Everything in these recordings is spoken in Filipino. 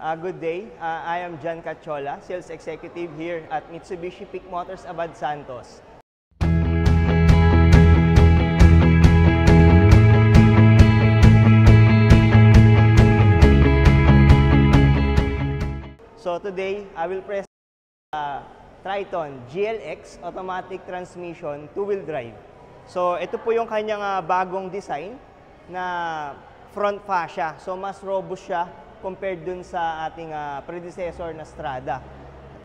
Good day. I am John Cachola, Sales Executive here at Mitsubishi Peak Motors Abad Santos. So today, I will present Triton GLX automatic transmission two-wheel drive. So ito po yung kanyang bagong design na front fascia. So mas robust siya compared dun sa ating predecessor na Strada.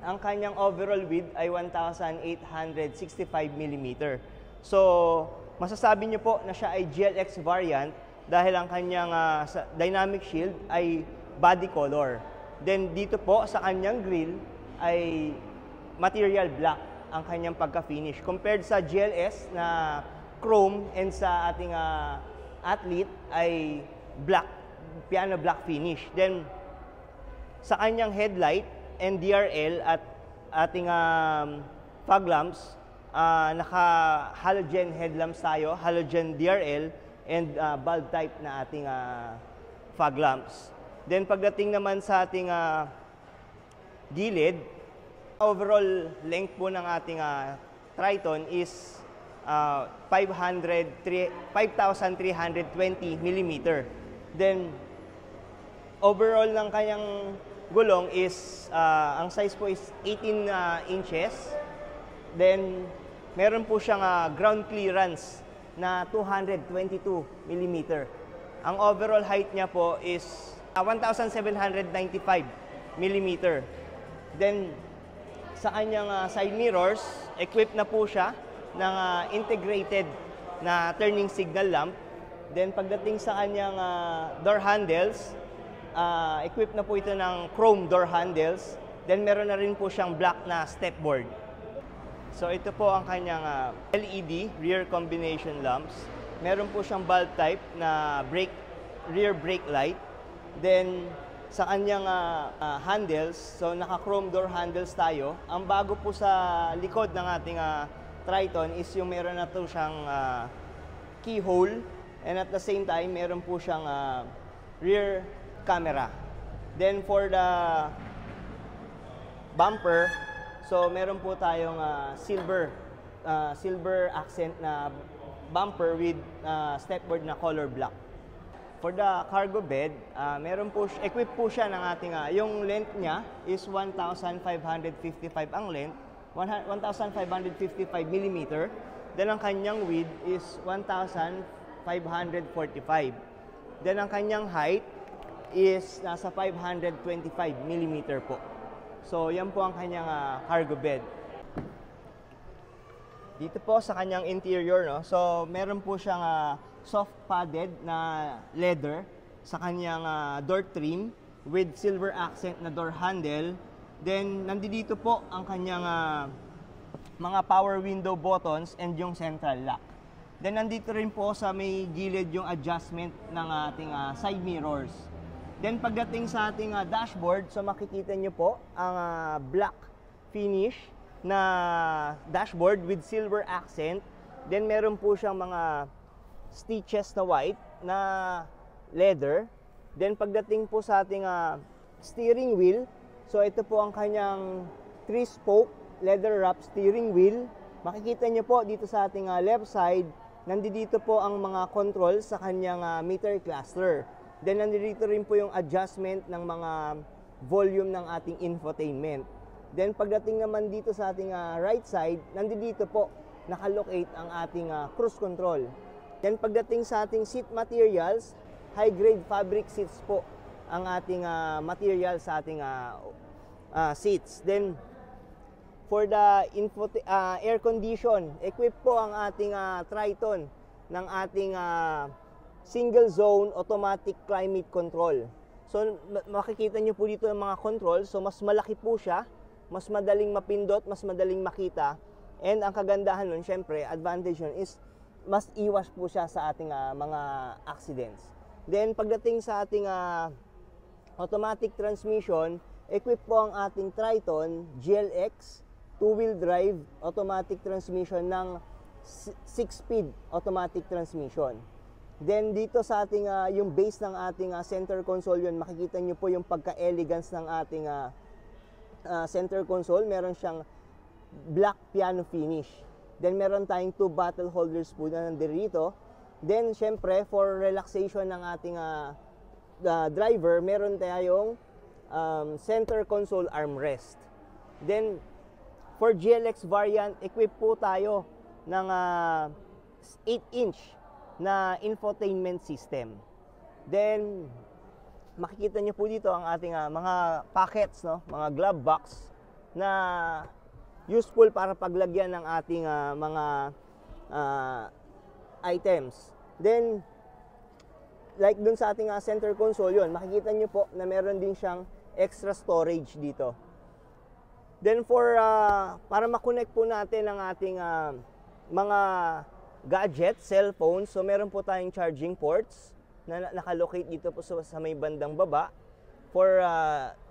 Ang kanyang overall width ay 1,865 mm. So masasabi niyo po na siya ay GLX variant dahil ang kanyang dynamic shield ay body color. Then dito po sa kanyang grille ay material black ang kanyang pagka-finish. Compared sa GLS na chrome and sa ating Athlete ay black, piano black finish. Then sa kanyang headlight and DRL at ating fog lamps, naka halogen headlamps tayo, halogen DRL and bulb type na ating fog lamps. Then pagdating naman sa ating gilid, overall length po ng ating Triton is 5,320 mm. Then overall ng kanyang gulong is ang size po is 18 inches. Then meron po siyang ground clearance na 222 mm. Ang overall height niya po is 1,795 mm. Then sa kanyang side mirrors, equipped na po siya ng integrated na turning signal lamp. Then pagdating sa kanyang door handles, equipped na po ito ng chrome door handles. Then meron na rin po siyang black na stepboard. So ito po ang kanyang LED rear combination lamps. Meron po siyang bulb type na rear brake light. Then sa kanyang handles, so naka-chrome door handles tayo. Ang bago po sa likod ng ating Triton is yung meron na to siyang keyhole, and at the same time meron po siyang rear camera. Then for the bumper, so meron po tayong silver accent na bumper with stepboard na color black. For the cargo bed, meron po equipped po siya ng ating yung length niya is 1,555 ang length, 1,555 mm. Then ang kanyang width is 1,545. Then ang kanyang height is nasa 525 mm po. So yan po ang kanyang cargo bed. Dito po sa kanyang interior, no? So meron po siyang soft padded na leather sa kanyang door trim with silver accent na door handle. Then nandito po ang kanyang mga power window buttons and yung central lock. Then nandito rin po sa may gilid yung adjustment ng ating side mirrors. Then pagdating sa ating dashboard, so makikita nyo po ang black finish na dashboard with silver accent. Then meron po siyang mga stitches na white na leather. Then pagdating po sa ating steering wheel, so ito po ang kanyang 3-spoke leather wrap steering wheel. Makikita nyo po dito sa ating left side, nandito po ang mga controls sa kanyang meter cluster. Then nandito rin po yung adjustment ng mga volume ng ating infotainment. Then pagdating naman dito sa ating right side, nandito po nakalocate ang ating cruise control. Then pagdating sa ating seat materials, high-grade fabric seats po ang ating material sa ating seats. Then for the air condition, equipped po ang ating Triton ng ating single zone automatic climate control. So makikita nyo po dito ang mga control. So mas malaki po siya, mas madaling mapindot, mas madaling makita. And ang kagandahan nun, syempre, advantage nun is mas iwas po siya sa ating mga accidents. Then pagdating sa ating automatic transmission, equipped po ang ating Triton GLX two-wheel drive automatic transmission ng 6-speed automatic transmission. Then dito sa ating yung base ng ating center console yun, makikita nyo po yung pagka-elegance ng ating center console. Meron siyang black piano finish. Then meron tayong 2 bottle holders po na nandito. Then syempre for relaxation ng ating driver, meron tayong center console armrest. Then for GLX variant, equip po tayo ng 8-inch na infotainment system. Then makikita nyo po dito ang ating mga packets, no? Mga glove box na useful para paglagyan ng ating mga items. Then like dun sa ating center console yun, makikita nyo po na meron din siyang extra storage dito. Then for para makonect po natin ang ating mga gadgets, cellphones, so meron po tayong charging ports na nakalocate dito po sa may bandang baba for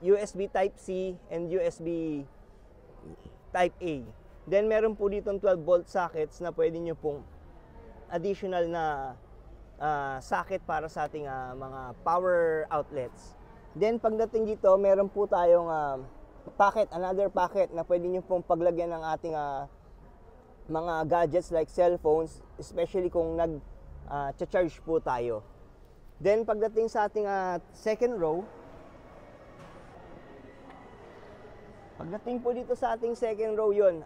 USB Type-C and USB Type-A. Then meron po dito 12-volt sockets na pwede nyo pong additional na socket para sa ating mga power outlets. Then pagdating dito, meron po tayong another packet na pwede nyo pong paglagyan ng ating mga gadgets like cellphones, especially kung nag-charge po tayo. Then pagdating sa ating second row, pagdating po dito sa ating second row yun,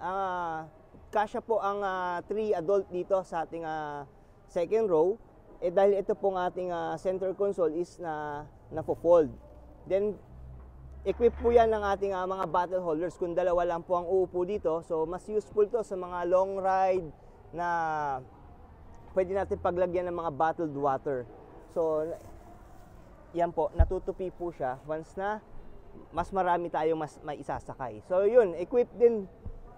kasya po ang 3 adult dito sa ating second row. Dahil ito pong ating center console is na-fold. Then equip po yan ng ating mga bottle holders. Kung dalawa lang po ang uupo dito, so mas useful to sa mga long ride na pwede natin paglagyan ng mga bottled water. So yan po, natutupi po siya once na mas marami tayong maisasakay. So yun, equip din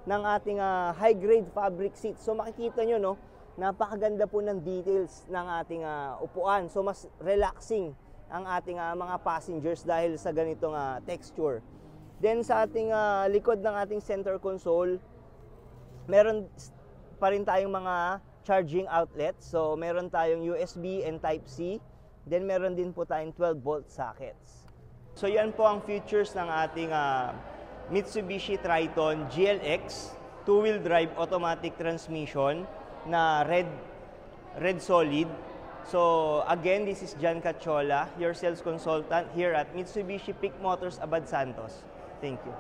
ng ating high grade fabric seat. So makikita nyo, no, napakaganda po ng details ng ating upuan. So mas relaxing ang ating mga passengers dahil sa ganitong texture. Then sa ating likod ng ating center console, meron pa rin tayong mga charging outlets. So meron tayong USB and Type-C. Then meron din po tayong 12-volt sockets. So yan po ang features ng ating Mitsubishi Triton GLX 2-wheel drive automatic transmission na red solid. So again, this is Jan Cachola, your sales consultant here at Mitsubishi Peak Motors Abad Santos. Thank you.